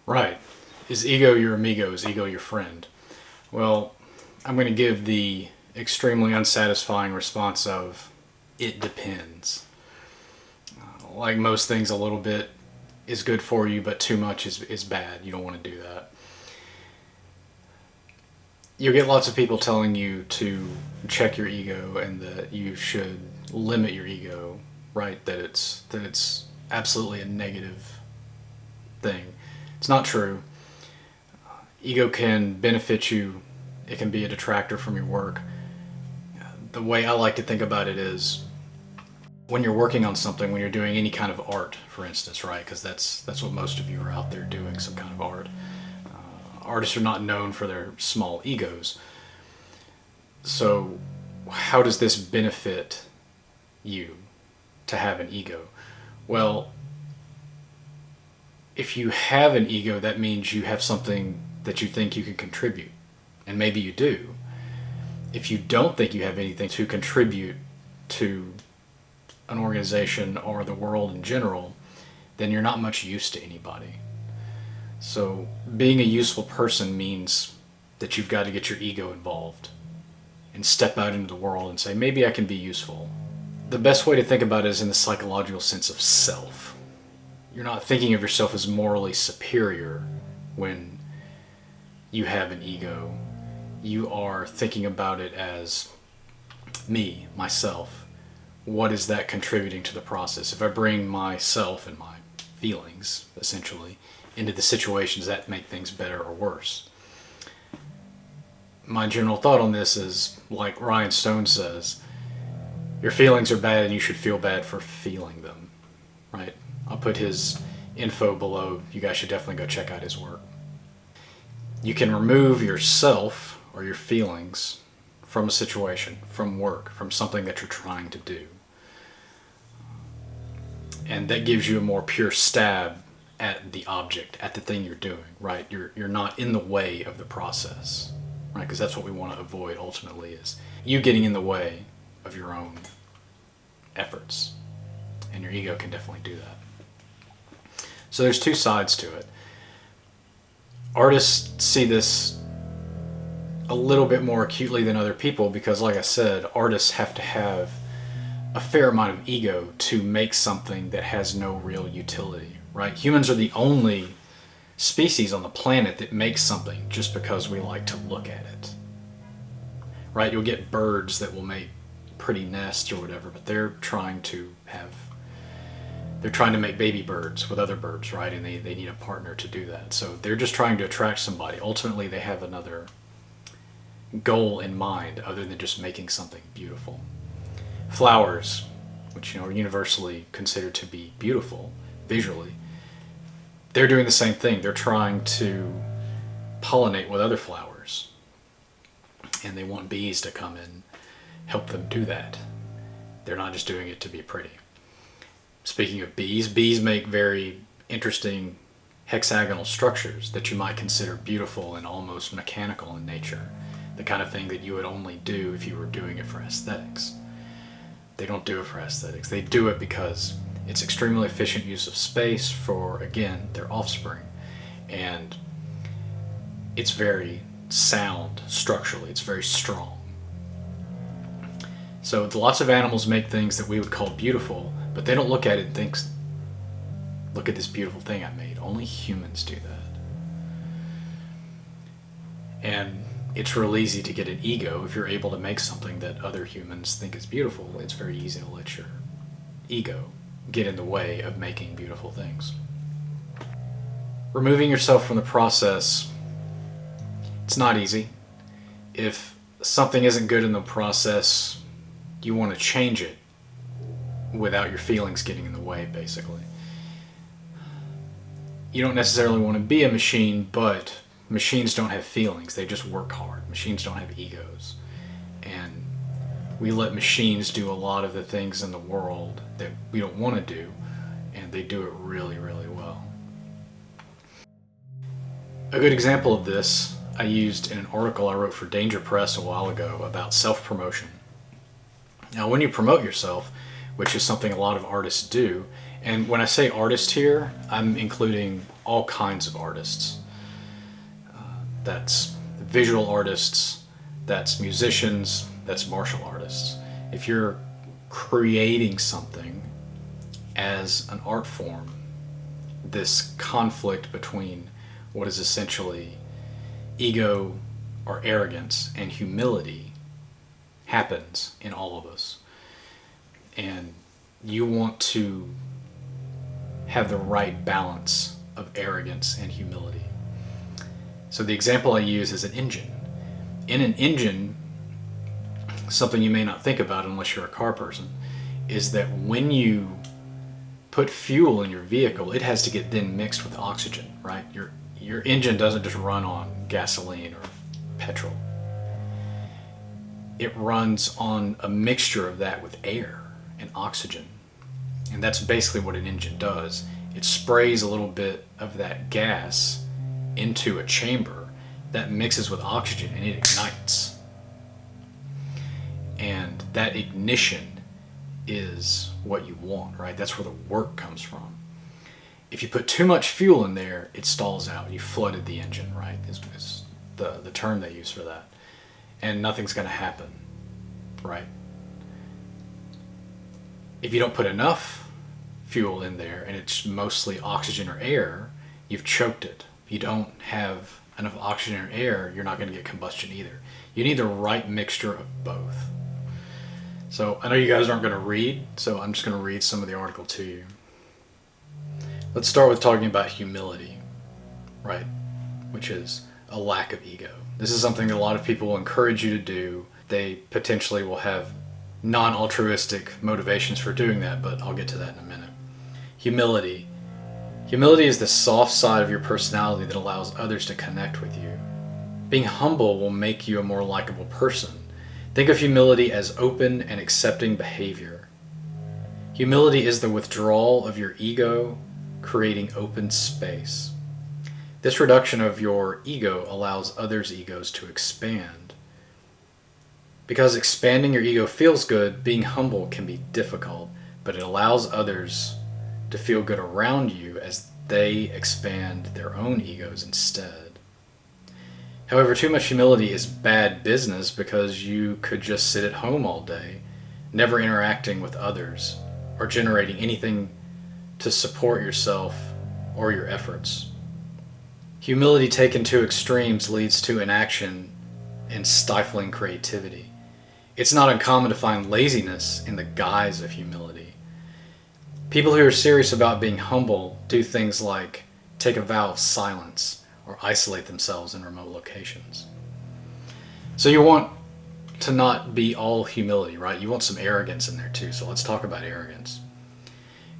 Right. Is ego your amigo? Is ego your friend? Well, I'm going to give the extremely unsatisfying response of it depends. Like most things, a little bit is good for you, but too much is bad. You don't want to do that. You'll get lots of people telling you to check your ego and that you should limit your ego, right? That it's absolutely a negative thing. It's not true. Ego can benefit you. It can be a detractor from your work. The way I like to think about it is when you're working on something, when you're doing any kind of art, for instance, right? Because that's what most of you are out there doing, some kind of art. Artists are not known for their small egos. So, how does this benefit you to have an ego? Well, if you have an ego, that means you have something that you think you can contribute. And maybe you do. If you don't think you have anything to contribute to an organization or the world in general, then you're not much use to anybody. So being a useful person means that you've got to get your ego involved and step out into the world and say, maybe I can be useful. The best way to think about it is in the psychological sense of self. You're not thinking of yourself as morally superior when you have an ego. You are thinking about it as me, myself. What is that contributing to the process? If I bring myself and my feelings, essentially, into the situations that make things better or worse. My general thought on this is, like Rian Stone says, your feelings are bad and you should feel bad for feeling them, right? I'll put his info below. You guys should definitely go check out his work. You can remove yourself or your feelings from a situation, from work, from something that you're trying to do. And that gives you a more pure stab at the object, at the thing you're doing, right? You're not in the way of the process, right? Because that's what we want to avoid ultimately, is you getting in the way of your own efforts. And your ego can definitely do that. So there's two sides to it. Artists see this a little bit more acutely than other people because, like I said, artists have to have a fair amount of ego to make something that has no real utility, right? Humans are the only species on the planet that makes something just because we like to look at it, right? You'll get birds that will make pretty nests or whatever, but they're trying to make baby birds with other birds, right? And they need a partner to do that. So they're just trying to attract somebody. Ultimately, they have another goal in mind other than just making something beautiful. Flowers, which are universally considered to be beautiful visually, they're doing the same thing. They're trying to pollinate with other flowers, and they want bees to come and help them do that. They're not just doing it to be pretty. Speaking of bees, bees make very interesting hexagonal structures that you might consider beautiful and almost mechanical in nature, the kind of thing that you would only do if you were doing it for aesthetics. They don't do it for aesthetics. They do it because it's extremely efficient use of space for, again, their offspring. And it's very sound structurally. It's very strong. So lots of animals make things that we would call beautiful, but they don't look at it and think, look at this beautiful thing I made. Only humans do that. And it's real easy to get an ego if you're able to make something that other humans think is beautiful. It's very easy to let your ego get in the way of making beautiful things. Removing yourself from the process, it's not easy. If something isn't good in the process, you want to change it without your feelings getting in the way, basically. You don't necessarily want to be a machine, but machines don't have feelings. They just work hard. Machines don't have egos. And we let machines do a lot of the things in the world that we don't want to do, and they do it really, really well. A good example of this I used in an article I wrote for Danger Press a while ago about self-promotion. Now, when you promote yourself, which is something a lot of artists do, and when I say artist here, I'm including all kinds of artists. That's visual artists, that's musicians, that's martial artists. If you're creating something as an art form, this conflict between what is essentially ego or arrogance and humility happens in all of us. And you want to have the right balance of arrogance and humility. So the example I use is an engine. In an engine, something you may not think about unless you're a car person, is that when you put fuel in your vehicle, it has to get then mixed with oxygen, right? Your engine doesn't just run on gasoline or petrol. It runs on a mixture of that with air and oxygen. And that's basically what an engine does. It sprays a little bit of that gas into a chamber that mixes with oxygen and it ignites. And that ignition is what you want, right? That's where the work comes from. If you put too much fuel in there, it stalls out. You flooded the engine, right? Is the term they use for that. And nothing's going to happen, right? If you don't put enough fuel in there and it's mostly oxygen or air, you've choked it. If you don't have enough oxygen or air, you're not going to get combustion either. You need the right mixture of both. So I know you guys aren't going to read, so I'm just going to read some of the article to you. Let's start with talking about humility, right? Which is a lack of ego. This is something that a lot of people will encourage you to do. They potentially will have non-altruistic motivations for doing that, but I'll get to that in a minute. Humility. Humility is the soft side of your personality that allows others to connect with you. Being humble will make you a more likable person. Think of humility as open and accepting behavior. Humility is the withdrawal of your ego, creating open space. This reduction of your ego allows others' egos to expand. Because expanding your ego feels good, being humble can be difficult, but it allows others to feel good around you as they expand their own egos instead. However, too much humility is bad business because you could just sit at home all day, never interacting with others or generating anything to support yourself or your efforts. Humility taken to extremes leads to inaction and stifling creativity. It's not uncommon to find laziness in the guise of humility. People who are serious about being humble do things like take a vow of silence or isolate themselves in remote locations. So you want to not be all humility, right? You want some arrogance in there too. So let's talk about arrogance.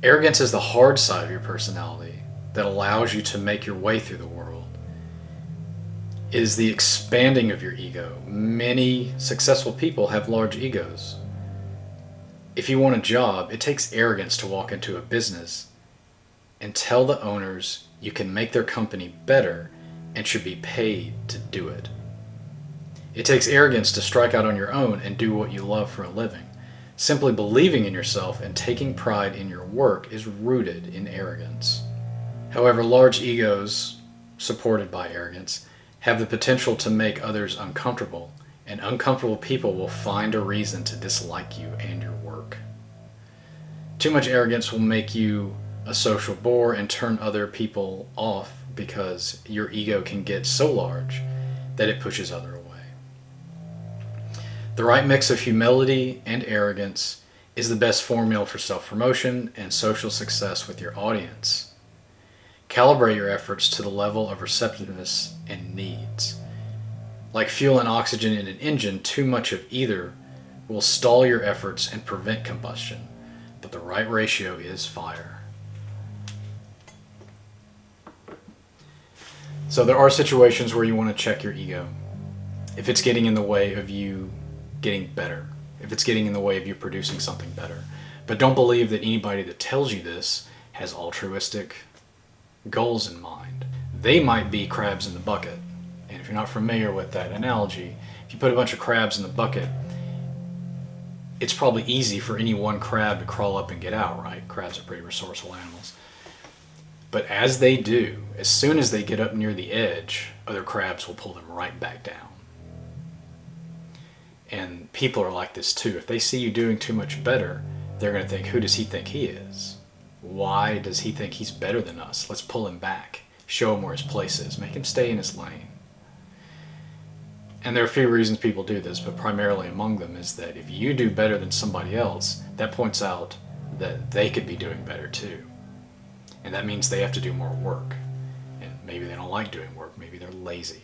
Arrogance is the hard side of your personality that allows you to make your way through the world. It is the expanding of your ego. Many successful people have large egos. If you want a job, it takes arrogance to walk into a business and tell the owners you can make their company better and should be paid to do it. It takes arrogance to strike out on your own and do what you love for a living. Simply believing in yourself and taking pride in your work is rooted in arrogance. However, large egos, supported by arrogance, have the potential to make others uncomfortable, and uncomfortable people will find a reason to dislike you and your work. Too much arrogance will make you a social bore and turn other people off because your ego can get so large that it pushes others away. The right mix of humility and arrogance is the best formula for self-promotion and social success with your audience. Calibrate your efforts to the level of receptiveness and needs. Like fuel and oxygen in an engine, too much of either will stall your efforts and prevent combustion, but the right ratio is fire. So there are situations where you want to check your ego. If it's getting in the way of you getting better, if it's getting in the way of you producing something better. But don't believe that anybody that tells you this has altruistic goals in mind. They might be crabs in the bucket. And if you're not familiar with that analogy, if you put a bunch of crabs in the bucket, it's probably easy for any one crab to crawl up and get out, right? Crabs are pretty resourceful animals. But as they do, as soon as they get up near the edge, other crabs will pull them right back down. And people are like this too. If they see you doing too much better, they're going to think, who does he think he is? Why does he think he's better than us? Let's pull him back, show him where his place is, make him stay in his lane. And there are a few reasons people do this, but primarily among them is that if you do better than somebody else, that points out that they could be doing better too. And that means they have to do more work. And maybe they don't like doing work, maybe they're lazy.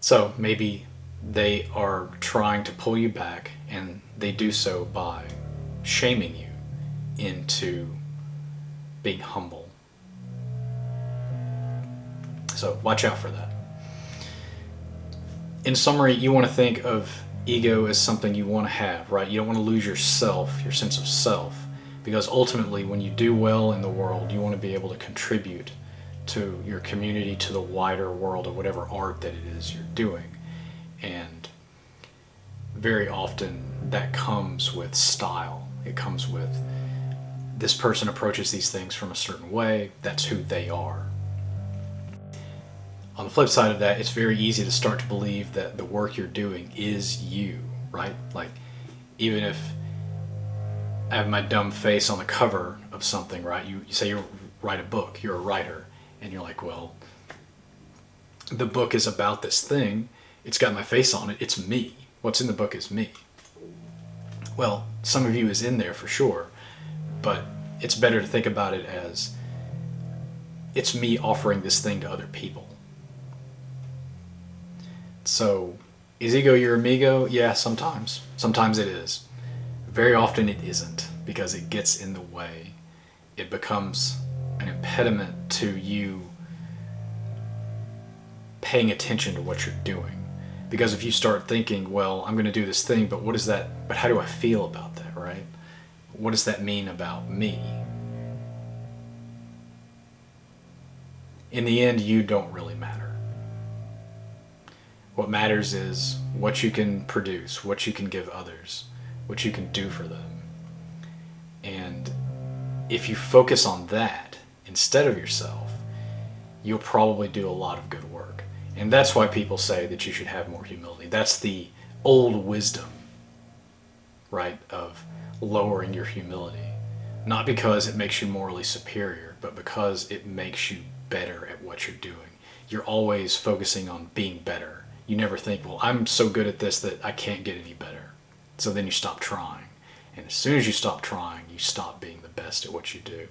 So maybe they are trying to pull you back, and they do so by shaming you into being humble. So watch out for that. In summary, you want to think of ego as something you want to have, right? You don't want to lose yourself, your sense of self, because ultimately when you do well in the world, you want to be able to contribute to your community, to the wider world of whatever art that it is you're doing. And very often that comes with style. It comes with this person approaches these things from a certain way. That's who they are. On the flip side of that, it's very easy to start to believe that the work you're doing is you, right? Like, even if I have my dumb face on the cover of something, right? You say you write a book, you're a writer, and you're like, well, the book is about this thing, it's got my face on it, it's me. What's in the book is me. Well, some of you is in there for sure, but it's better to think about it as it's me offering this thing to other people. So, is ego your amigo? Yeah, sometimes. Sometimes it is. Very often it isn't, because it gets in the way. It becomes an impediment to you paying attention to what you're doing. Because if you start thinking, well, I'm going to do this thing, but what is that? But how do I feel about that, right? What does that mean about me? In the end, you don't really matter. What matters is what you can produce, what you can give others, what you can do for them. And if you focus on that instead of yourself, you'll probably do a lot of good work. And that's why people say that you should have more humility. That's the old wisdom, right, of lowering your humility. Not because it makes you morally superior, but because it makes you better at what you're doing. You're always focusing on being better. You never think, well, I'm so good at this that I can't get any better. So then you stop trying. And as soon as you stop trying, you stop being the best at what you do.